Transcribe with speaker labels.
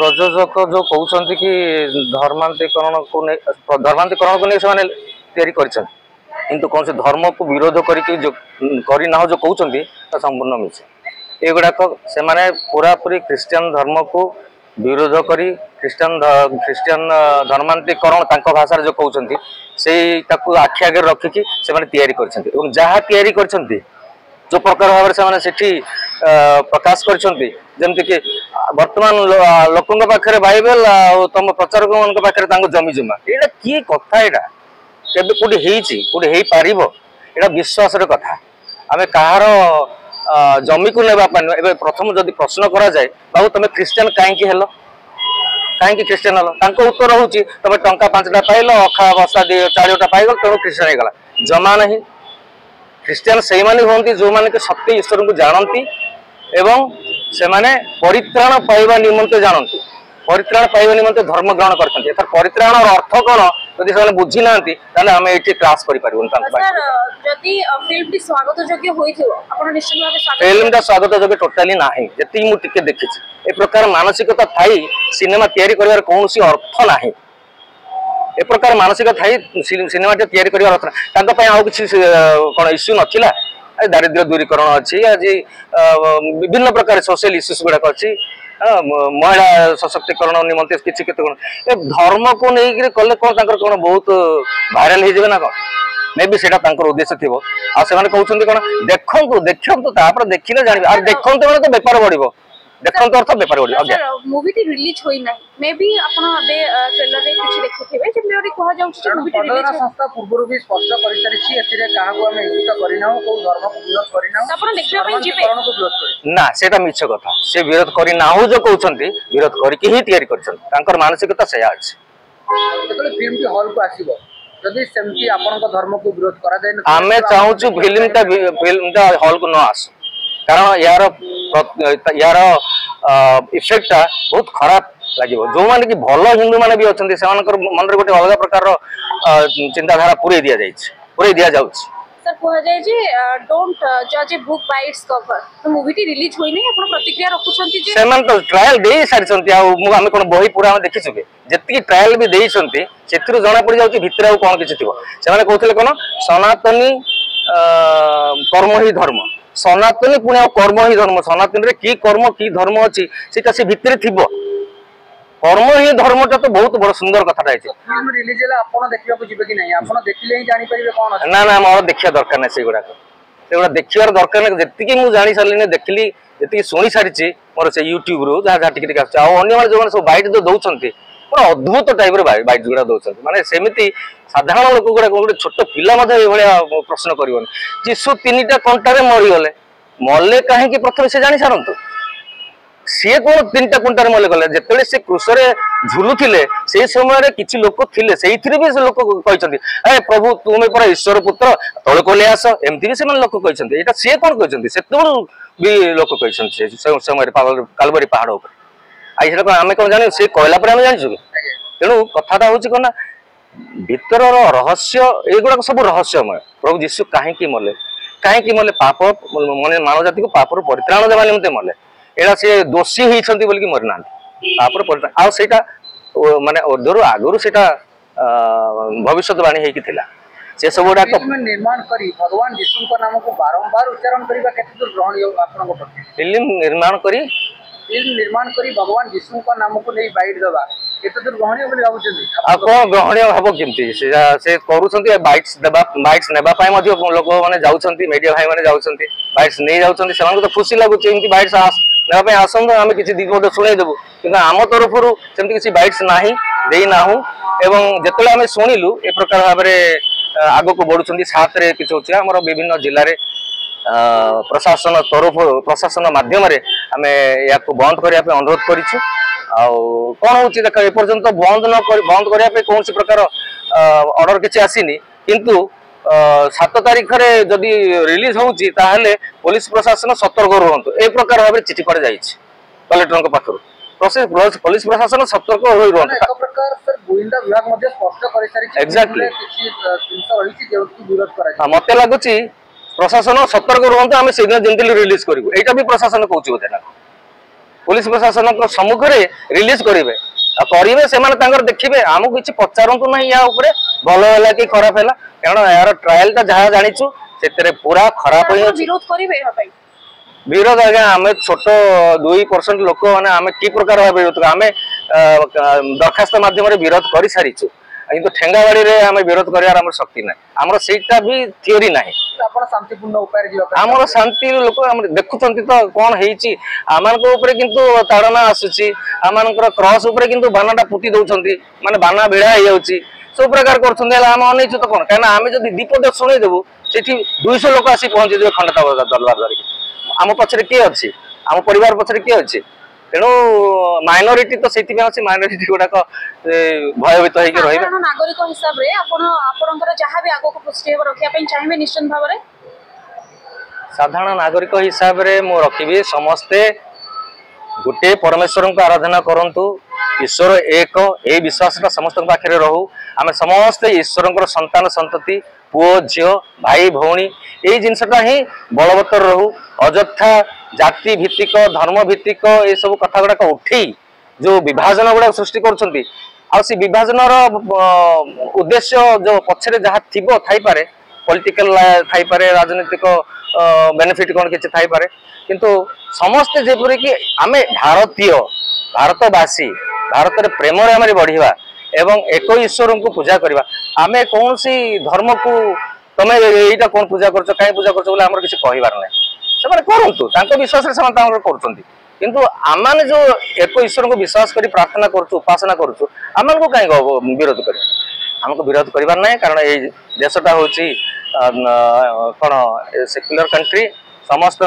Speaker 1: प्रयोजक जो कहते कि धर्मांतरीकरण को नहीं से किंतु कौन से धर्म को विरोध करना जो कहते संपूर्ण मिछ एगुड़ाक से पूरा पूरी क्रिश्चियन धर्म को विरोध करी क्रिश्चियन धर्मांतरीकरण भाषा जो कहते से आखि आगे रखिकी से जहाँ जो प्रकार भाव से प्रकाश करमती कि वर्तमान लोकों पाखे बाइबल तुम प्रचारक मान पाखे जमी जमा यहाँ किए कथा यहाँ केबे कोटी पार यहाँ विश्वास कथा आम कहार जमी को नापे प्रथम जदि प्रश्न करा जाए बाबू तुम क्रिश्चियन कहीं कहीं क्रिश्चियन हल उत्तर हूँ तुम टंका 5टा पाइल अखा बसा 4टा पाइल तेणु क्रिश्चियन होगा जमा नहीं क्रिश्चियन से हमें जो मैंने सत्य ईश्वर को जानती एवं से परित्राण पाइबा निमंते जानती परित्राण पाइबा निमंते धर्म ग्रहण करते परित्राण अर्थ कौन जदि से बुझी ना आम ये क्लास फिल्म स्वागत योग्य टोटाली ना जी मुझे देखी ए प्रकार मानसिकता थी सिनेमा तैयारी कर कौन अर्थ ना ए प्रकार मानसिक थी सिनेमा तैयारी कर अर्थ ना कि कौन इश्यू नाला दारिद्र्य दूरीकरण अच्छी आज विभिन्न प्रकार सोशल इश्यूज गुड़ाक अच्छी महिला सशक्तिकरण निमंते किसी धर्म को लेकिन कले कौन कौन बहुत भाइराल हो ना कौन मे भी सेटा उद्देश्य थी आने कहते कौन देखु देखु देखने जान देखते मैंने तो बेपार बढ़ देखते अर्थ बेपार बढ़
Speaker 2: मूवी टी रिलीज होई नाही मे बी आपण अबे ट्रेलर रे किछि देखिथिबे जे मेरी कहा जाउ छै मूवी टी रिलीज संस्था पूर्व भी स्पष्ट करि सारी छी एथिरे काहा को हम इंगित करिना को धर्म को विरोध करिना आपण देखिबा पई जिबे
Speaker 1: ना सेटा मिछ कथा से विरोध करिना हो जो कहउछंती विरोध करि के ही तैयारी करछन तांकर मानसिकता से अछि
Speaker 2: जेतले फिल्म टी हॉल को आसीबो जदि सेमती आपण को धर्म को विरोध करा जाय न
Speaker 1: आमे चाहू छु फिल्म ता हॉल को न आसु कारण यार इफेक्ट बहुत खराब लगे जो माने कि भल हिंदू माने भी अच्छा से मन गोटे अलग प्रकार चिंताधारा पूरे दि जाऊँ
Speaker 2: सर कह जाए जे डोंट जज a book by its cover तो मूवी टी रिलीज होई नै आपण प्रतिक्रिया रखुछंती जे
Speaker 1: सेमन तो ट्रायल दे सारिसंती आ हम कोन बही पूरा हम देखिछु के जति ट्रायल भी देइसंती सेथिरु जणा पड़ जाउची भितर आ कोन किछि थिबो से माने कहथले कोन सनातनी कर्म ही धर्म सनातनी पुणे कर्म ही धर्म सनातन रे की कर्म की धर्म अच्छी सेटा से भितर थिबो कर्म ही धर्मटा तो बहुत बड़ सुंदर कथाटा है
Speaker 2: फिल्म रिलीज होला आपण देखिबा को जिबे कि नहीं आपण देखिले ही जानि परिबे कोन अछि
Speaker 1: ना ना मोर देखिया दरकार नै सेगुडा देखियार दरकार नै जति मु जानि सारली देखली जति सुनी सारिछि मोर से YouTube रो जा टिक टिक आ अन्य माने जो सब बाइट जो दउछंती पूरा अद्भुत टाइप रो बाइट गुडा दउछंती माने सेमिति साधारण लोक गुडा गोटे छोट पिला मध्ये ए भलिया प्रश्न करिवन जीसु 3टा कंटारे मरि गले मल्ले काहे कि प्रथम से जानि सारंतु सी कौन 3टा कुंटार मल्ले गले जेतले से क्रूसरे झुलुथिले से समय रे किछि लोक थिले सेइथिरे भी से लोक कहचंती ए प्रभु तुमे पर ईश्वर पुत्र तळे कोले आस एमति भी से मन लोक कहचंती एटा से कोन कहचंती सेतबल भी लोक कहचंती से समय रे कालबरी पहाड़ ऊपर आई सेटा आमे कोन जानि से कहला पर आमे जानि छु तेनु कथाटा होछि कोन भीतर रहस्य एगुडा सब रहस्यमय प्रभु यीशु काहे की मले पाप माने मानव जाति को पापर परित्राण देवा निमते मले एडा से दोषी होइछंती बोल कि मरि ना पापर परित्राण आ सेटा माने ओदरु आगरु सेटा भविष्यवाणी हेकी थिला से सब गुडा
Speaker 2: फिल्म निर्माण करी भगवान यीशु को नाम को बारंबार उच्चारण करिबा केते दूर ग्रहण आपन को पटे
Speaker 1: फिल्म निर्माण करी भगवान यीशु को नाम को नै बाइट देबा केते दूर ग्रहणीय बोली भाबुछंती आ को ग्रहणीय भाबो केमती से करूछंती बाइट्स नेबा पाए मध्ये लोक माने जाउछंती मीडिया भाई माने जाउछंती बाइट्स नै जाउछंती सेमान को तो खुशी लागुछ एमती बाइट्स नेबा पाए आसंद हम किछि दिगोड सुनै देबु किंतु आम तरफरु सेमती किछि बाइट्स नाही देई नाहु एवं जेतले हम सुनिलु ए प्रकार भाबरे आगो को बढ़ुछंती साथ रे किछि होछि हमर विभिन्न जिल्ला रे प्रशासन माध्यम आम या बंद करने अनुरोध करिछु कौन हूँ देख एपर्यंत बंद करने कौन प्रकार ऑर्डर किसी आसीनी किंतु 7 तारीख रे जदि रिलीज होउची ताहले पुलिस प्रशासन सतर्क रहंतु ए प्रकार भाबरे चिठी पड़ जाइछि कलेक्टर पाखरु पुलिस प्रशासन सतर्क होई रहंतु
Speaker 2: एक प्रकार सर गोविंदा विभाग मध्ये स्पष्ट करि सारि
Speaker 1: एक्जेक्टली
Speaker 2: किछि जिंस रहिछि जेउति विरोध कराइ
Speaker 1: मते लागुची प्रशासन सतर्क रहंतु आमे सेदिन जेंटली रिलीज करिवु एटा भी प्रशासन कहउची बोते ना पुलिस प्रशासन सम्मुख में रिलीज करेंगे करेंगे से देखिए आमको किसी पचारतु ना या भल है कि खराब है कारण यार ट्रायल जहाँ जाचु से पूरा खराब हो विरोध आज्ञा आम छोट 2% लोक मैंने आम कि प्रकार विरोध आम दरखास्त मध्यम विरोध कर सारी किंतु ठेंगाबाड़ी रे आम विरोध कर शक्ति ना आमर सीटा भी थियोरी ना आमर शांति लोक देखुं तो कौन होपर किंतु ताड़ना आसूची आम क्रॉस किंतु बानाटा पुति दौरान माने बाना भिड़ा हो सब प्रकार करम अनैछु तो कौन कहीं आम जब दीपद शुणेदेवु से 200 लोक आसी पहुंचे खंडता दरबार धरिक आम पछरे किए अच्छी आम परिवार पछरे किए अच्छी तेणु माइनोरिटी तो से माइनोरिटी गुड़ाक भयभीत होकर रही
Speaker 2: नागरिक हिसाब से जहाँ भी आगे पुष्टि रखा चाहिए निश्चित भाव में
Speaker 1: साधारण नागरिक हिसाब से मु रखी समस्ते गोटे परमेश्वर को आराधना करंतु ईश्वर एक ए विश्वास समस्त पाखे रहू आम समस्ते ईश्वर संतान संतति पुओ झील भाई भौणी यही जिनसटा ही बलवत्तर रहू अଯଥା जाति भित्तिक धर्म भित्तिक ये सब कथा गुड़ाक उठे जो विभाजन गुड़ा सृष्टि कर विभाजन उद्देश्य जो पछरे जहाँ थी थाईपे पॉलिटिकल थाईपे राजनीतिक बेनिफिट कौन किसी थाईपे किंतु समस्ते जेपरी कि आम भारतीय भारतवासी भारत में प्रेम आम बढ़िया एवं एक ईश्वर को पूजा करवा आम कौन सी धर्म को तमें यहीटा कौन पूजा कर कहीं पूजा कर किसी कहबार ना से करूँ विश्वास किंतु आम जो एक ईश्वर को विश्वास कर प्रार्थना करुँ उपासना करुँ आम को कहीं विरोध कर आमको विरोध करबार ना कारण ये देशटा हूँ कौन सेक्युलर कंट्री समस्त